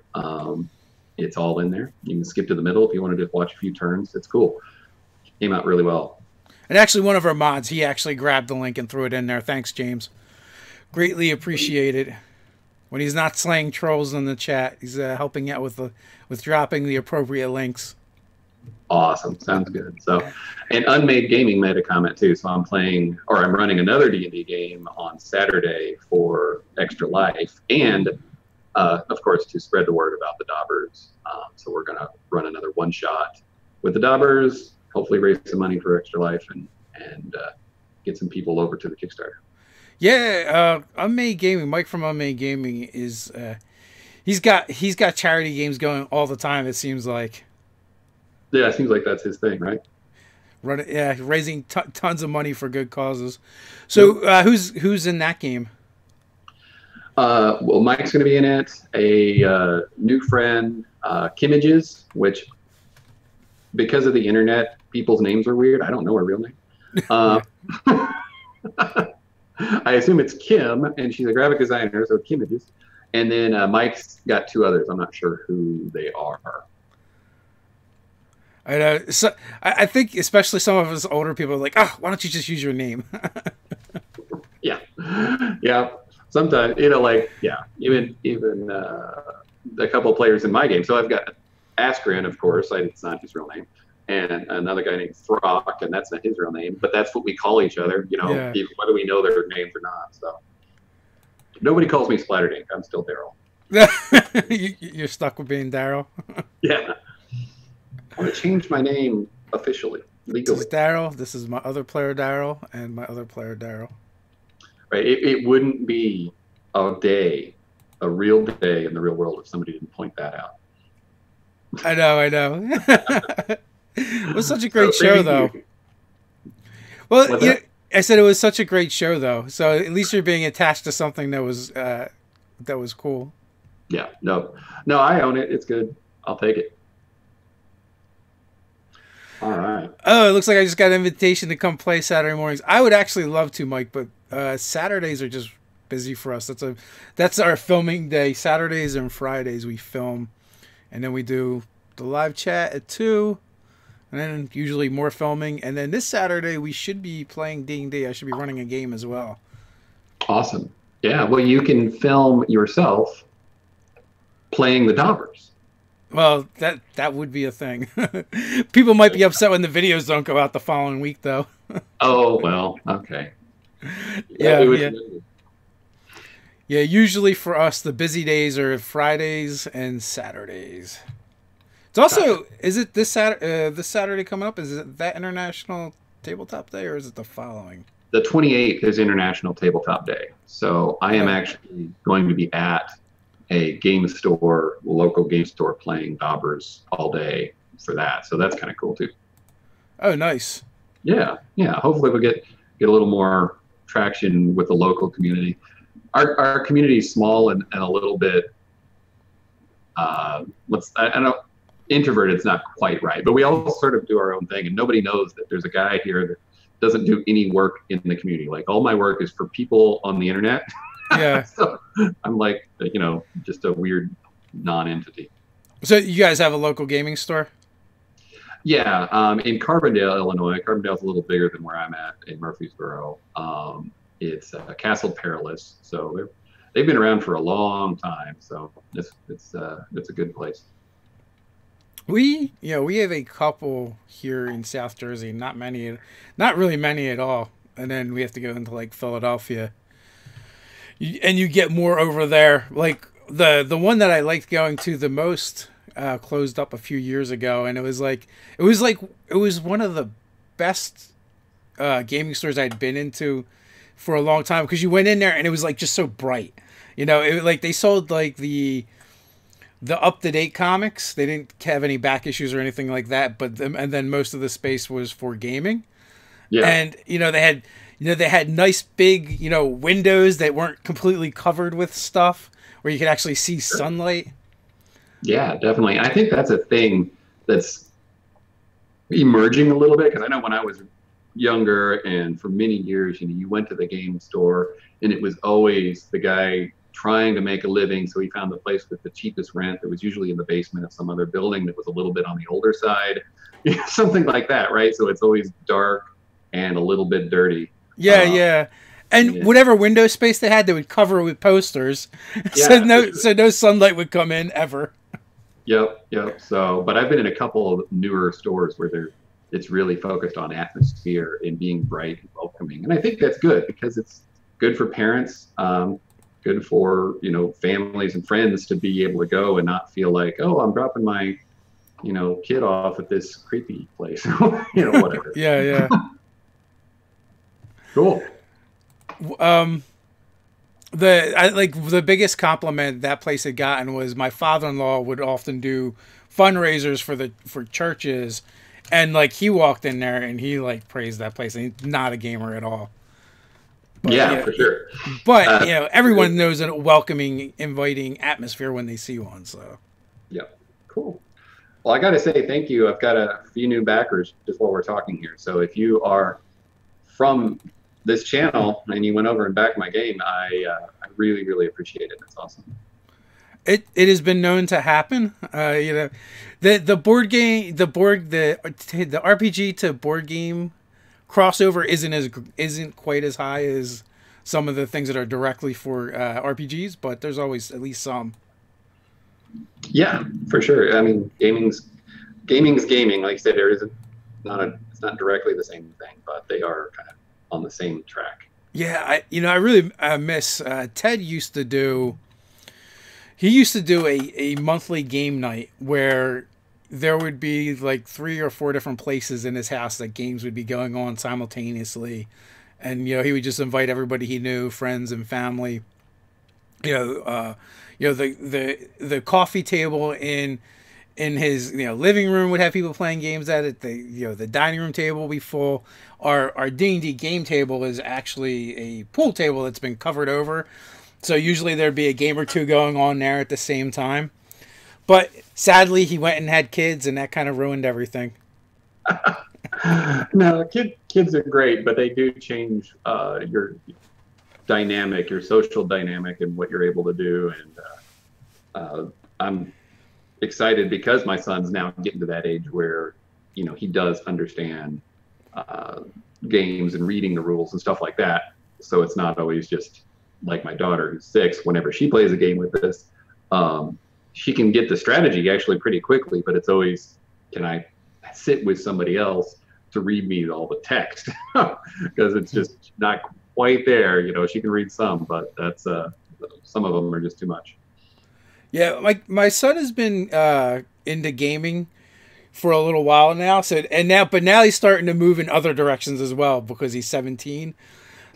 it's all in there. You can skip to the middle if you want to just watch a few turns. It's cool. Came out really well. And actually, one of our mods, he actually grabbed the link and threw it in there. Thanks, James. Greatly appreciated. When he's not slaying trolls in the chat, he's helping out with dropping the appropriate links. Awesome. Sounds good. So, and Unmade Gaming made a comment too. So I'm running another D&D game on Saturday for Extra Life, and of course to spread the word about the Dobbers. So we're going to run another one-shot with the Dobbers, hopefully raise some money for Extra Life and get some people over to the Kickstarter. Yeah, Unmade Gaming, Mike from Unmade Gaming is he's got charity games going all the time. It seems like. Yeah, it seems like that's his thing, right? Raising tons of money for good causes. So who's in that game? Well, Mike's going to be in it. A new friend, Kimages, which because of the internet, people's names are weird. I don't know her real name. I assume it's Kim, and she's a graphic designer, so Kimages. And then Mike's got two others. I'm not sure who they are. I know. So I think especially some of us older people are like, oh, why don't you just use your name? Yeah. Sometimes, even a couple of players in my game. So I've got Askren, of course. It's not his real name. And another guy named Throck, and that's not his real name. But that's what we call each other, whether we know their names or not. So nobody calls me Splatterdink. I'm still Daryl. You're stuck with being Daryl? Yeah. I want to change my name officially, legally. This is Daryl. This is my other player, Daryl, and my other player, Daryl. Right. It wouldn't be a real day in the real world if somebody didn't point that out. I know. It was such a great show, though. Well, I said it was such a great show, though. So at least you're being attached to something that was cool. Yeah. No, I own it. It's good. I'll take it. All right. Oh, it looks like I just got an invitation to come play Saturday mornings. I would actually love to, Mike, but Saturdays are just busy for us. That's our filming day. Saturdays and Fridays we film, and then we do the live chat at 2, and then usually more filming. And then this Saturday we should be playing D&D. I should be running a game as well. Awesome. Yeah. Well, you can film yourself playing the Dobbers. Well, that would be a thing. People might be upset when the videos don't go out the following week, though. Oh, well, okay. Yeah. Usually for us, the busy days are Fridays and Saturdays. It's also, is it this Saturday coming up? Is it that International Tabletop Day, or is it the following? The 28th is International Tabletop Day. So I am actually going to be at a local game store playing Dobbers all day for that. So that's kind of cool too. Oh, nice. Yeah. Hopefully we'll get a little more traction with the local community. Our community is small and a little bit, I know, introverted is not quite right, but we all sort of do our own thing, and nobody knows that there's a guy here that doesn't do any work in the community. Like, all my work is for people on the internet. Yeah. So I'm like, just a weird non-entity. So you guys have a local gaming store? Yeah, in Carbondale, Illinois. Carbondale's a little bigger than where I'm at in Murfreesboro. It's Castle Perilous, so they've been around for a long time. So it's a good place. We have a couple here in South Jersey. Not really many at all. And then we have to go into like Philadelphia. And you get more over there. Like the one that I liked going to the most closed up a few years ago, and it was one of the best gaming stores I'd been into for a long time, because you went in there and it was like just so bright. They sold like the up-to-date comics. They didn't have any back issues or anything like that, and then most of the space was for gaming. Yeah. And they had nice big, windows that weren't completely covered with stuff where you could actually see sunlight. Yeah, definitely. I think that's a thing that's emerging a little bit, because I know when I was younger and for many years, you went to the game store and it was always the guy trying to make a living. So he found the place with the cheapest rent that was usually in the basement of some other building that was a little bit on the older side, something like that, right? So it's always dark and a little bit dirty. Yeah. And whatever window space they had, they would cover it with posters. Yeah, so no sunlight would come in ever. Yep. So, but I've been in a couple of newer stores where it's really focused on atmosphere and being bright and welcoming. And I think that's good, because it's good for parents, good for, families and friends to be able to go and not feel like, oh, I'm dropping my kid off at this creepy place, whatever. Yeah. Cool. The biggest compliment that place had gotten was my father-in-law would often do fundraisers for churches, and like he walked in there and he like praised that place, and he's not a gamer at all. But, yeah, for sure. But everyone knows a welcoming, inviting atmosphere when they see one. So. Yep. Cool. Well, I got to say thank you. I've got a few new backers just while we're talking here. So if you are from this channel and you went over and backed my game, I really, really appreciate it. That's awesome. It has been known to happen. The board game, the RPG to board game crossover isn't quite as high as some of the things that are directly for RPGs, but there's always at least some. Yeah, for sure. I mean, gaming's gaming. Like I said, it's not directly the same thing, but they are kind of on the same track. Yeah, I really miss Ted used to do a monthly game night where there would be like 3 or 4 different places in his house that games would be going on simultaneously. And, he would just invite everybody he knew, friends and family. The coffee table in his living room would have people playing games at it. The dining room table will be full. Our D&D game table is actually a pool table that's been covered over. So usually there'd be a game or two going on there at the same time. But sadly, he went and had kids, and that kind of ruined everything. No, kids are great, but they do change your dynamic, your social dynamic, and what you're able to do. And I'm excited because my son's now getting to that age where, he does understand games and reading the rules and stuff like that. So it's not always just like my daughter who's 6. Whenever she plays a game with us, she can get the strategy actually pretty quickly, but it's always, can I sit with somebody else to read me all the text? Because it's just not quite there. She can read some, but that's some of them are just too much. Yeah, my son has been into gaming for a little while now. But now he's starting to move in other directions as well because he's 17.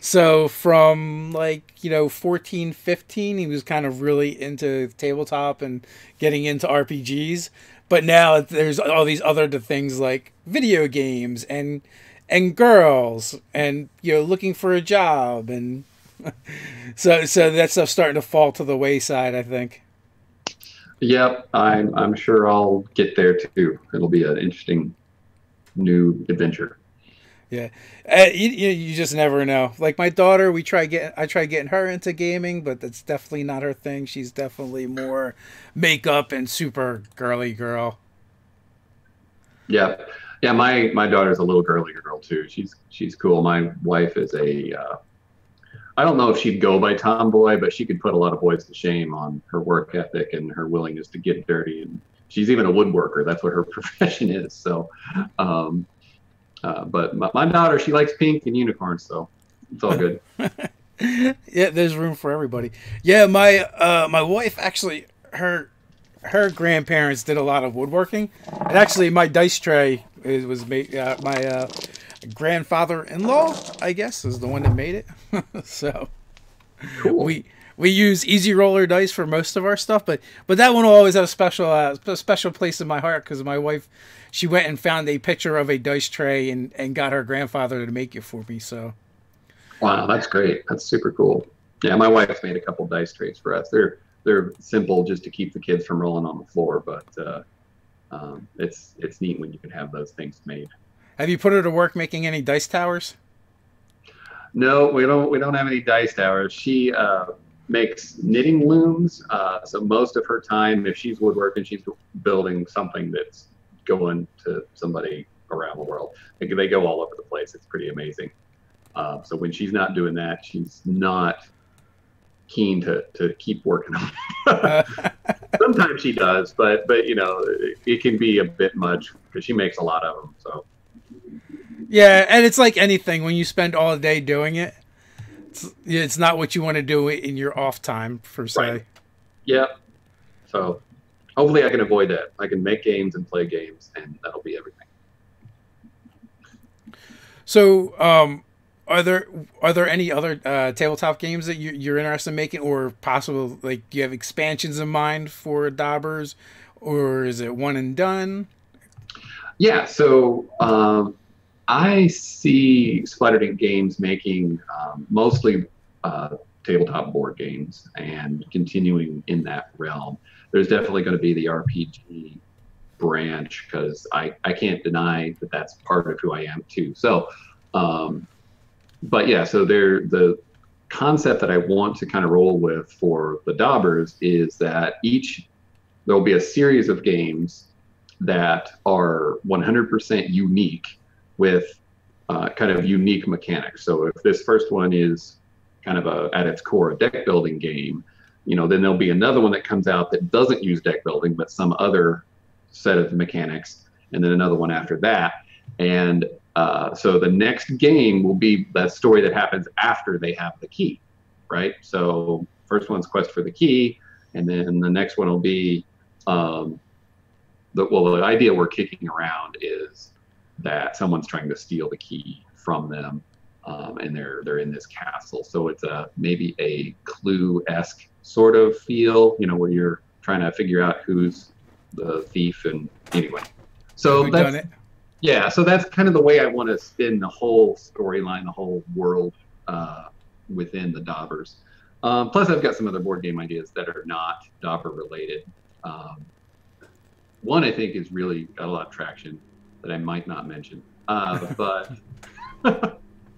So from 14, 15, he was kind of really into tabletop and getting into RPGs. But now there's all these other things like video games and girls and looking for a job, and so that stuff's starting to fall to the wayside, I think. Yep, I'm sure I'll get there too. It'll be an interesting new adventure. Yeah, you just never know. Like my daughter, I tried getting her into gaming, but that's definitely not her thing. She's definitely more makeup and super girly girl. Yeah, my daughter's a little girly girl too. She's cool. My wife is I don't know if she'd go by tomboy, but she could put a lot of boys to shame on her work ethic and her willingness to get dirty. And she's even a woodworker. That's what her profession is. So. But my daughter, she likes pink and unicorns, so it's all good. Yeah, there's room for everybody. Yeah, my wife actually, her grandparents did a lot of woodworking, and actually my dice tray was made. My grandfather-in-law, I guess, is the one that made it. So cool. We use Easy Roller dice for most of our stuff, but that one will always have a special place in my heart because my wife, she went and found a picture of a dice tray and got her grandfather to make it for me. So, wow, that's great. That's super cool. Yeah, my wife's made a couple dice trays for us. They're simple just to keep the kids from rolling on the floor, but it's neat when you can have those things made. Have you put her to work making any dice towers? No, we don't have any dice towers. She makes knitting looms. So most of her time, if she's woodworking, she's building something that's going to somebody around the world. They go all over the place. It's pretty amazing. So when she's not doing that, she's not keen to keep working on it. Sometimes she does, but it can be a bit much because she makes a lot of them. So. Yeah, and it's like anything. When you spend all day doing it, it's not what you want to do in your off time, per se. Right. Yeah. So, hopefully I can avoid that. I can make games and play games, and that'll be everything. So, are there any other tabletop games that you're interested in making, or possible, like, do you have expansions in mind for Dobbers, or is it one and done? Yeah, so I see Splatterton Games making mostly tabletop board games and continuing in that realm. There's definitely going to be the RPG branch because I can't deny that that's part of who I am too. So, but yeah, so the concept that I want to kind of roll with for the Dobbers is that there'll be a series of games that are 100% unique with kind of unique mechanics. So if this first one is kind of at its core a deck building game, then there'll be another one that comes out that doesn't use deck building but some other set of mechanics, and then another one after that. And so the next game will be that story that happens after they have the key, right? So first one's quest for the key, and then the next one will be the idea we're kicking around is that someone's trying to steal the key from them, and they're in this castle. So it's maybe a Clue-esque sort of feel, where you're trying to figure out who's the thief. And anyway, so so that's kind of the way I want to spin the whole storyline, the whole world within the Dobbers. Plus, I've got some other board game ideas that are not Dobber related. One I think is really got a lot of traction that I might not mention, but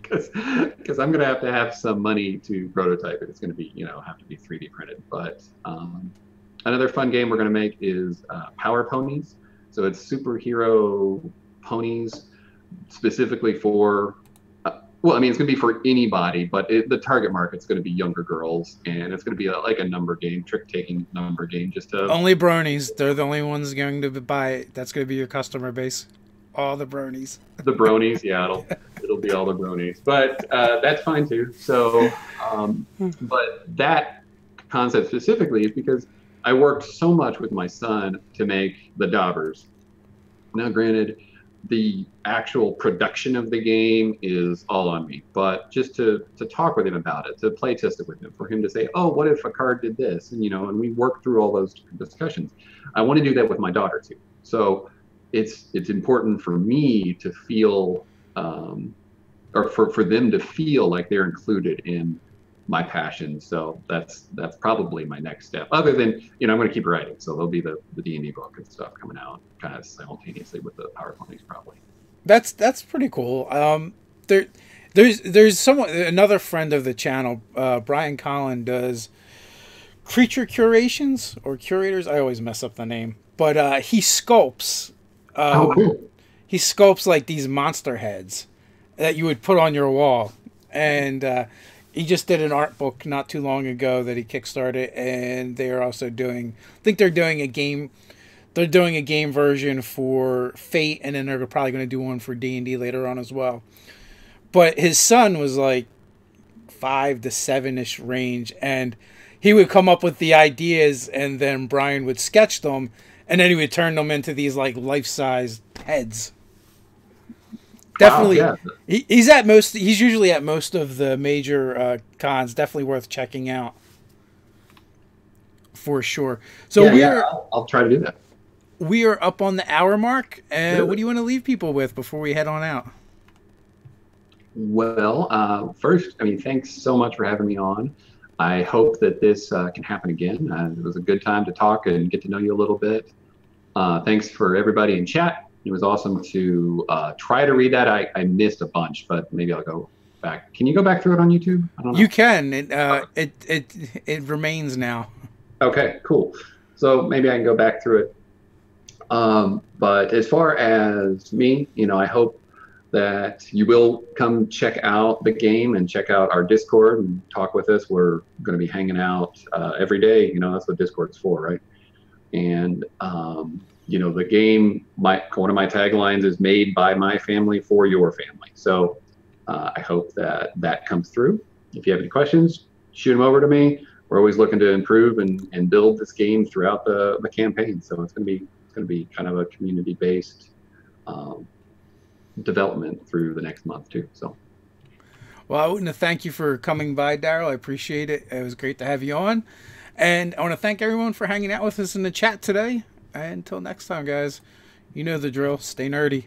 because I'm going to have some money to prototype it. It's going to be, have to be 3D printed. But another fun game we're going to make is Power Ponies. So it's superhero ponies specifically for, well, I mean, it's going to be for anybody, but the target market's going to be younger girls, and it's going to be like a number game, trick-taking number game. Only bronies. They're the only ones going to buy it. That's going to be your customer base. All the bronies. The bronies, yeah, it'll be all the bronies, but that's fine too. So, but that concept specifically is because I worked so much with my son to make the Dobbers. Now, granted, the actual production of the game is all on me, but just to talk with him about it, to play test it with him, for him to say, oh, what if a card did this? And, and we work through all those discussions. I want to do that with my daughter too. So it's important for me to feel, or for them to feel like they're included in my passion. So that's probably my next step. Other than, I'm going to keep writing. So there'll be the D&D book and stuff coming out kind of simultaneously with the Power Ponies probably. That's pretty cool. There's another friend of the channel, Brian Collin, does creature curations or curators. I always mess up the name, but he sculpts. Cool. He sculpts like these monster heads that you would put on your wall, and he just did an art book not too long ago that he kickstarted, and they are also doing. I think they're doing a game. They're doing a game version for Fate, and then they're probably going to do one for D&D later on as well. But his son was like 5 to 7-ish range, and he would come up with the ideas, and then Brian would sketch them, and then he would turn them into these like life-size heads. Definitely, wow, yeah. He's usually at most of the major cons. Definitely worth checking out for sure. So I'll try to do that. We are up on the hour mark. Really? What do you want to leave people with before we head on out? Well, first, thanks so much for having me on. I hope that this can happen again. It was a good time to talk and get to know you a little bit. Thanks for everybody in chat. It was awesome to try to read that. I missed a bunch, but maybe I'll go back. Can you go back through it on YouTube? I don't know. You can. It remains now. Okay, cool. So maybe I can go back through it. But as far as me, I hope that you will come check out the game and check out our Discord and talk with us. We're going to be hanging out every day. That's what Discord's for, right? And the game, one of my taglines is made by my family for your family. So I hope that comes through. If you have any questions, shoot them over to me, we're always looking to improve and build this game throughout the campaign. So it's going to be kind of a community based development through the next month too. So. Well, I want to thank you for coming by, Daryl. I appreciate it. It was great to have you on. And I want to thank everyone for hanging out with us in the chat today. And until next time, guys, you know the drill. Stay nerdy.